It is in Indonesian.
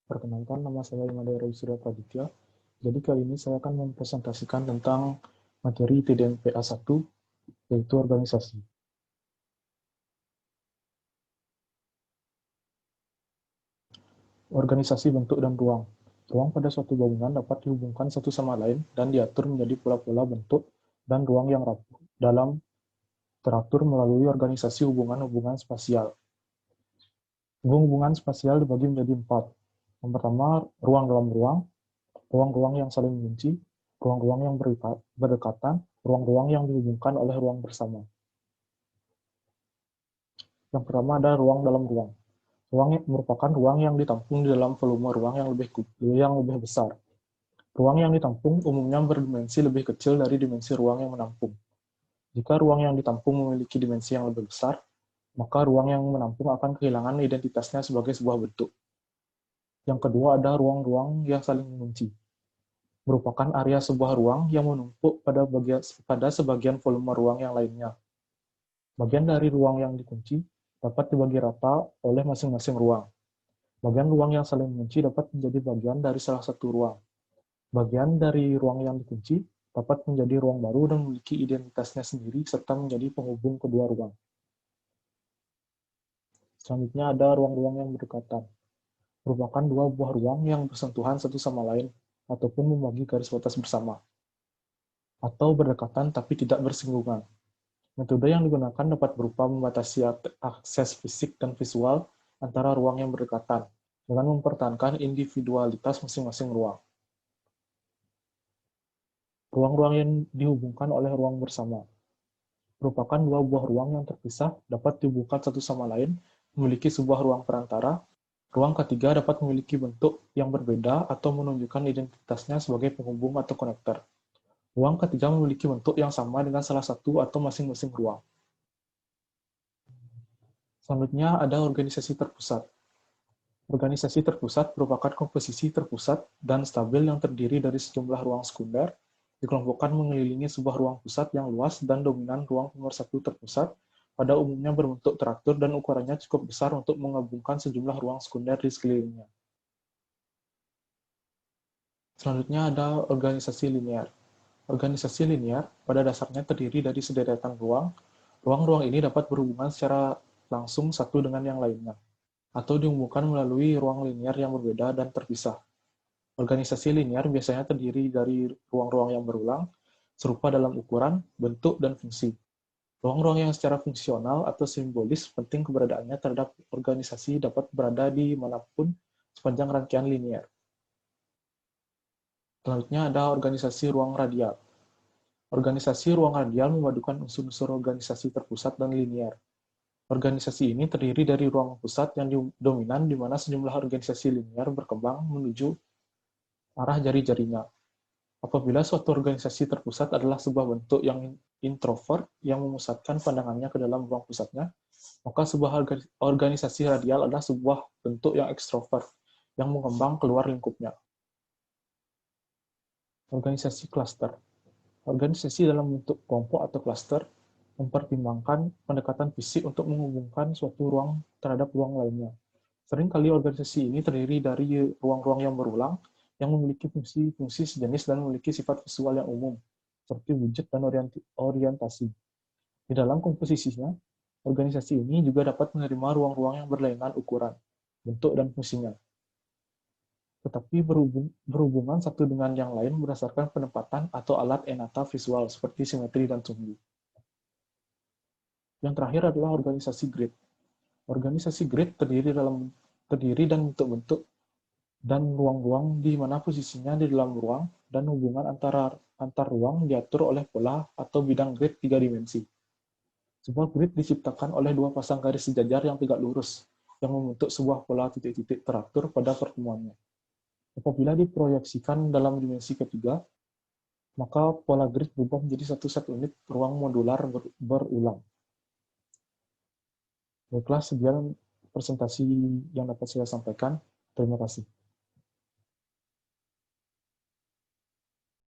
Perkenalkan, nama saya Imade Surya Praditya. Jadi kali ini saya akan mempresentasikan tentang materi TDMPA 1, yaitu organisasi. Organisasi bentuk dan ruang. Ruang pada suatu bangunan dapat dihubungkan satu sama lain dan diatur menjadi pola-pola bentuk dan ruang yang rapuh dalam teratur melalui organisasi hubungan-hubungan spasial. Hubungan spasial dibagi menjadi 4. Yang pertama, ruang dalam ruang, ruang-ruang yang saling mengunci, ruang-ruang yang berdekatan, ruang-ruang yang dihubungkan oleh ruang bersama. Yang pertama ada ruang dalam ruang. Ruang merupakan ruang yang ditampung di dalam volume ruang yang lebih besar. Ruang yang ditampung umumnya berdimensi lebih kecil dari dimensi ruang yang menampung. Jika ruang yang ditampung memiliki dimensi yang lebih besar, maka ruang yang menampung akan kehilangan identitasnya sebagai sebuah bentuk. Yang kedua ada ruang-ruang yang saling mengunci. Merupakan area sebuah ruang yang menumpuk pada sebagian volume ruang yang lainnya. Bagian dari ruang yang dikunci dapat dibagi rata oleh masing-masing ruang. Bagian ruang yang saling mengunci dapat menjadi bagian dari salah satu ruang. Bagian dari ruang yang dikunci dapat menjadi ruang baru dan memiliki identitasnya sendiri serta menjadi penghubung kedua ruang. Selanjutnya ada ruang-ruang yang berdekatan. Merupakan dua buah ruang yang bersentuhan satu sama lain ataupun membagi garis batas bersama. Atau berdekatan tapi tidak bersinggungan. Metode yang digunakan dapat berupa membatasi akses fisik dan visual antara ruang yang berdekatan, dengan mempertahankan individualitas masing-masing ruang. Ruang-ruang yang dihubungkan oleh ruang bersama merupakan dua buah ruang yang terpisah dapat dihubungkan satu sama lain, memiliki sebuah ruang perantara. Ruang ketiga dapat memiliki bentuk yang berbeda atau menunjukkan identitasnya sebagai penghubung atau konektor. Ruang ketiga memiliki bentuk yang sama dengan salah satu atau masing-masing ruang. Selanjutnya ada organisasi terpusat. Organisasi terpusat merupakan komposisi terpusat dan stabil yang terdiri dari sejumlah ruang sekunder, dikelompokkan mengelilingi sebuah ruang pusat yang luas dan dominan ruang pemersatu terpusat, pada umumnya berbentuk teratur dan ukurannya cukup besar untuk menggabungkan sejumlah ruang sekunder di sekelilingnya. Selanjutnya ada organisasi linear. Organisasi linear pada dasarnya terdiri dari sederetan ruang. Ruang-ruang ini dapat berhubungan secara langsung satu dengan yang lainnya, atau dihubungkan melalui ruang linear yang berbeda dan terpisah. Organisasi linear biasanya terdiri dari ruang-ruang yang berulang, serupa dalam ukuran, bentuk, dan fungsi. Ruang-ruang yang secara fungsional atau simbolis penting keberadaannya terhadap organisasi dapat berada di manapun sepanjang rangkaian linear. Selanjutnya ada organisasi ruang radial. Organisasi ruang radial memadukan unsur-unsur organisasi terpusat dan linear. Organisasi ini terdiri dari ruang pusat yang dominan di mana sejumlah organisasi linear berkembang menuju arah jari-jarinya. Apabila suatu organisasi terpusat adalah sebuah bentuk yang introvert yang memusatkan pandangannya ke dalam ruang pusatnya, maka sebuah organisasi radial adalah sebuah bentuk yang ekstrovert yang mengembang keluar lingkupnya. Organisasi klaster. Organisasi dalam bentuk kelompok atau klaster mempertimbangkan pendekatan fisik untuk menghubungkan suatu ruang terhadap ruang lainnya. Seringkali organisasi ini terdiri dari ruang-ruang yang berulang, yang memiliki fungsi-fungsi sejenis dan memiliki sifat visual yang umum, seperti wujud dan orientasi. Di dalam komposisinya, organisasi ini juga dapat menerima ruang-ruang yang berlainan ukuran, bentuk, dan fungsinya, tetapi berhubungan satu dengan yang lain berdasarkan penempatan atau alat enata visual seperti simetri dan sumbu. Yang terakhir adalah organisasi grid. Organisasi grid terdiri dan bentuk-bentuk dan ruang-ruang di mana posisinya di dalam ruang dan hubungan antar ruang diatur oleh pola atau bidang grid 3 dimensi. Sebuah grid diciptakan oleh dua pasang garis sejajar yang tegak lurus, yang membentuk sebuah pola titik-titik teratur pada pertemuannya. Apabila diproyeksikan dalam dimensi ketiga, maka pola grid berubah menjadi satu set unit ruang modular berulang. Baiklah, sekian presentasi yang dapat saya sampaikan. Terima kasih.